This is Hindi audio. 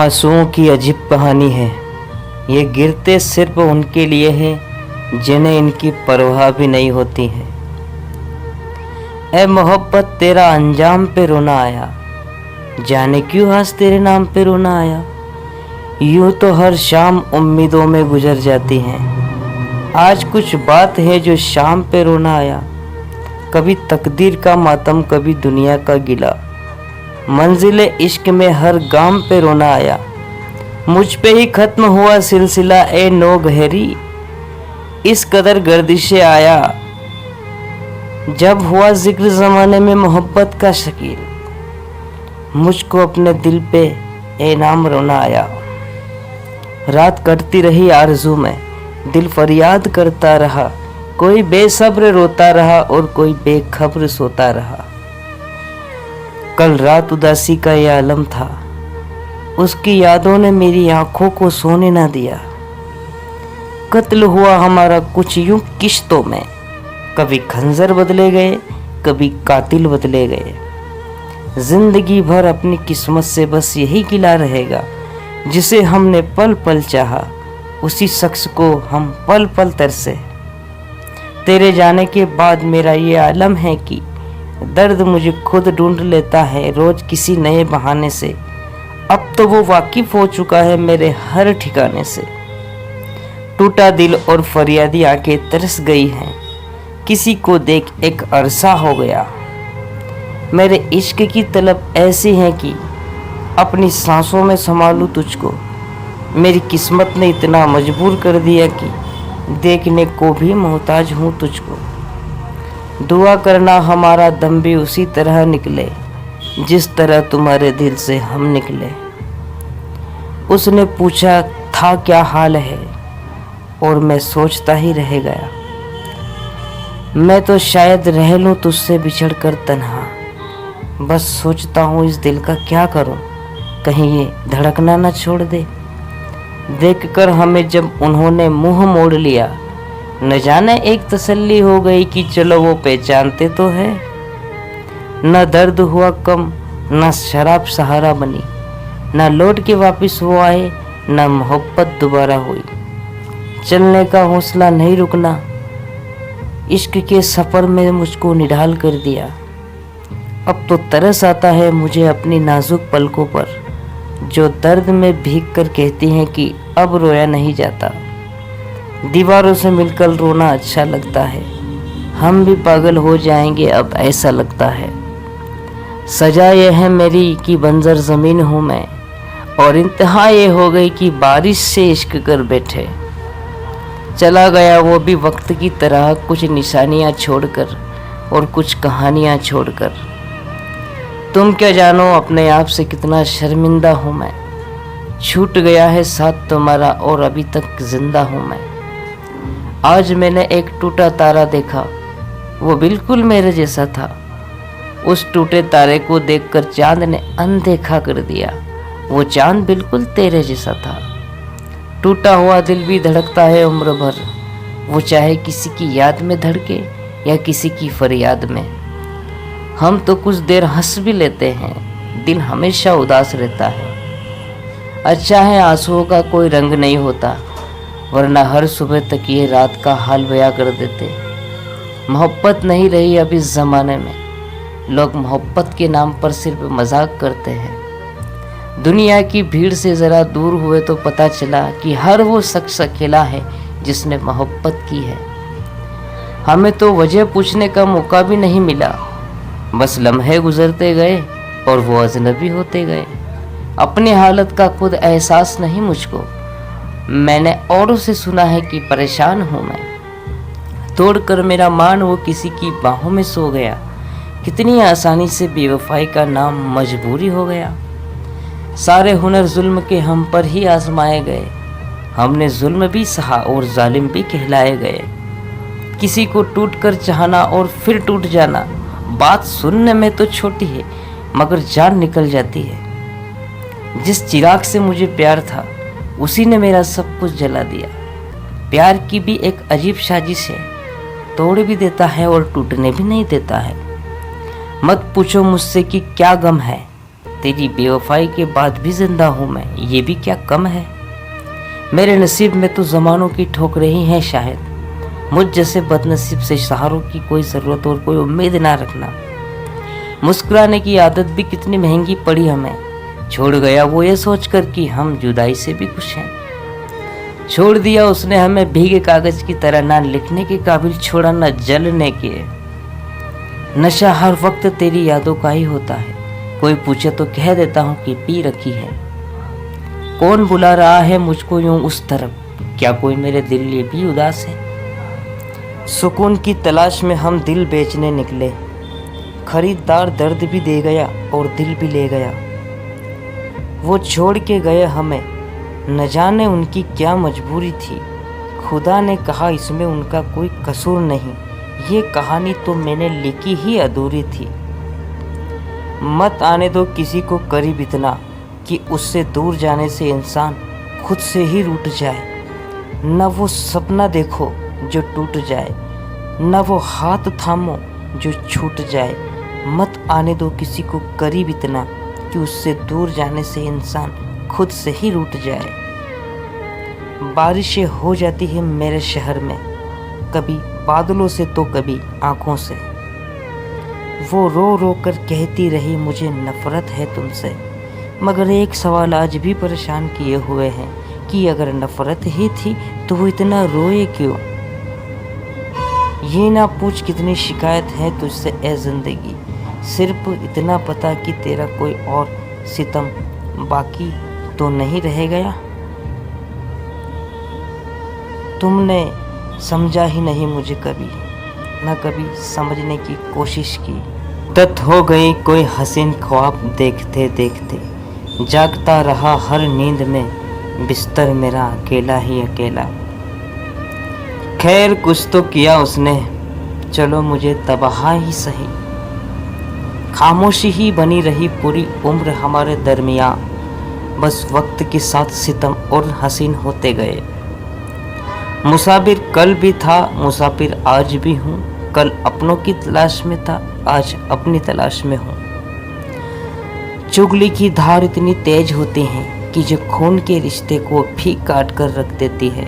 आंसुओं की अजीब कहानी है। ये गिरते सिर्फ उनके लिए है जिन्हें इनकी परवाह भी नहीं होती है। ऐ मोहब्बत तेरा अंजाम पे रोना आया, जाने क्यों आज तेरे नाम पे रोना आया। यूं तो हर शाम उम्मीदों में गुजर जाती हैं, आज कुछ बात है जो शाम पे रोना आया। कभी तकदीर का मातम, कभी दुनिया का गिला, मंजिले इश्क में हर गाम पे रोना आया। मुझ पे ही खत्म हुआ सिलसिला ए नो गहरी, इस कदर गर्दिशे आया। जब हुआ जिक्र ज़माने में मोहब्बत का शकील, मुझको अपने दिल पे ए नाम रोना आया। रात कटती रही आरज़ू में, दिल फरियाद करता रहा, कोई बेसब्र रोता रहा और कोई बेखबर सोता रहा। कल रात उदासी का यह आलम था, उसकी यादों ने मेरी आंखों को सोने ना दिया। कत्ल हुआ हमारा कुछ यूं किश्तों में, कभी खंजर बदले गए, कभी कातिल बदले गए। जिंदगी भर अपनी किस्मत से बस यही गिला रहेगा, जिसे हमने पल पल चाहा, उसी शख्स को हम पल पल तरसे। तेरे जाने के बाद मेरा ये आलम है कि दर्द मुझे खुद ढूंढ लेता है रोज किसी नए बहाने से। अब तो वो वाकिफ हो चुका है मेरे हर ठिकाने से। टूटा दिल और फरियादी आके तरस गई हैं, किसी को देख एक अरसा हो गया। मेरे इश्क की तलब ऐसी है कि अपनी सांसों में संभालूं तुझको। मेरी किस्मत ने इतना मजबूर कर दिया कि देखने को भी मोहताज हूँ तुझको। दुआ करना हमारा दम भी उसी तरह निकले, जिस तरह तुम्हारे दिल से हम निकले। उसने पूछा था क्या हाल है, और मैं सोचता ही रह गया। मैं तो शायद रह लूं तुझसे बिछड़ कर तन्हा, बस सोचता हूँ इस दिल का क्या करूं, कहीं ये धड़कना न छोड़ दे। देखकर हमें जब उन्होंने मुंह मोड़ लिया, न जाने एक तसल्ली हो गई कि चलो वो पहचानते तो है। न दर्द हुआ कम, न शराब सहारा बनी, न लौट के वापस वो आए, न मोहब्बत दोबारा हुई। चलने का हौसला नहीं रुकना, इश्क के सफ़र में मुझको निढाल कर दिया। अब तो तरस आता है मुझे अपनी नाजुक पलकों पर, जो दर्द में भीग कर कहती हैं कि अब रोया नहीं जाता। दीवारों से मिलकर रोना अच्छा लगता है, हम भी पागल हो जाएंगे अब ऐसा लगता है। सजा ये है मेरी कि बंजर ज़मीन हूँ मैं, और इंतहा ये हो गई कि बारिश से इश्क कर बैठे। चला गया वो भी वक्त की तरह, कुछ निशानियाँ छोड़कर और कुछ कहानियाँ छोड़कर। तुम क्या जानो अपने आप से कितना शर्मिंदा हूँ मैं, छूट गया है साथ तुम्हारा और अभी तक जिंदा हूँ मैं। आज मैंने एक टूटा तारा देखा, वो बिल्कुल मेरे जैसा था। उस टूटे तारे को देखकर चांद ने अनदेखा कर दिया, वो चांद बिल्कुल तेरे जैसा था। टूटा हुआ दिल भी धड़कता है उम्र भर, वो चाहे किसी की याद में धड़के या किसी की फरियाद में। हम तो कुछ देर हंस भी लेते हैं, दिल हमेशा उदास रहता है। अच्छा है आंसुओं का कोई रंग नहीं होता, वरना हर सुबह तक ये रात का हाल बयां कर देते। मोहब्बत नहीं रही अब इस ज़माने में, लोग मोहब्बत के नाम पर सिर्फ मजाक करते हैं। दुनिया की भीड़ से ज़रा दूर हुए तो पता चला कि हर वो शख्स अकेला है जिसने मोहब्बत की है। हमें तो वजह पूछने का मौका भी नहीं मिला, बस लम्हे गुजरते गए और वो अजनबी होते गए। अपनी हालत का खुद एहसास नहीं मुझको, मैंने औरों से सुना है कि परेशान हूँ मैं। तोड़कर मेरा मान वो किसी की बाहों में सो गया, कितनी आसानी से बेवफाई का नाम मजबूरी हो गया। सारे हुनर जुल्म के हम पर ही आजमाए गए, हमने जुल्म भी सहा और जालिम भी कहलाए गए। किसी को टूट कर चाहना और फिर टूट जाना, बात सुनने में तो छोटी है मगर जान निकल जाती है। जिस चिराग से मुझे प्यार था, उसी ने मेरा सब कुछ जला दिया। प्यार की भी एक अजीब साजिश है, तोड़ भी देता है और टूटने भी नहीं देता है। मत पूछो मुझसे कि क्या गम है, तेरी बेवफाई के बाद भी जिंदा हूँ मैं, ये भी क्या कम है। मेरे नसीब में तो ज़मानों की ठोकरें ही हैं शायद। मुझ जैसे बदनसीब से सहारों की कोई ज़रूरत और कोई उम्मीद ना रखना। मुस्कुराने की आदत भी कितनी महंगी पड़ी हमें। छोड़ गया वो ये सोचकर कि हम जुदाई से भी खुश हैं। छोड़ दिया उसने हमें भीगे कागज की तरह, ना लिखने के काबिल छोड़ा ना जलने के। नशा हर वक्त तेरी यादों का ही होता है। कोई पूछे तो कह देता हूँ कि पी रखी है। कौन बुला रहा है मुझको यूं उस तरफ, क्या कोई मेरे दिल लिए भी उदास है। सुकून की तलाश में हम दिल बेचने निकले। खरीदार दर्द भी दे गया और दिल भी ले गया। वो छोड़ के गए हमें, न जाने उनकी क्या मजबूरी थी। खुदा ने कहा इसमें उनका कोई कसूर नहीं। ये कहानी तो मैंने लिखी ही अधूरी थी। मत आने दो किसी को करीब इतना कि उससे दूर जाने से इंसान खुद से ही रूठ जाए। न वो सपना देखो जो टूट जाए, न वो हाथ थामो जो छूट जाए। मत आने दो किसी को करीब इतना कि उससे दूर जाने से इंसान खुद से ही रूठ जाए। बारिशें हो जाती हैं मेरे शहर में, कभी बादलों से तो कभी आँखों से। वो रो रो कर कहती रही मुझे नफ़रत है तुमसे, मगर एक सवाल आज भी परेशान किए हुए हैं कि अगर नफ़रत ही थी तो वो इतना रोए क्यों। ये ना पूछ कितनी शिकायत है तुझसे ए ज़िंदगी, सिर्फ इतना पता कि तेरा कोई और सितम बाकी तो नहीं रह गया। तुमने समझा ही नहीं मुझे कभी, न कभी समझने की कोशिश की। तत हो गई कोई हसीन ख्वाब देखते देखते, जागता रहा हर नींद में बिस्तर मेरा अकेला ही अकेला। खैर कुछ तो किया उसने, चलो मुझे तबाह ही सही। खामोशी ही बनी रही पूरी उम्र हमारे दरमियाँ, बस वक्त के साथ सितम और हसीन होते गए। मुसाफिर कल भी था, मुसाफिर आज भी हूँ। कल अपनों की तलाश में था, आज अपनी तलाश में हूँ। चुगली की धार इतनी तेज होती है कि जो खून के रिश्ते को भी काट कर रख देती है।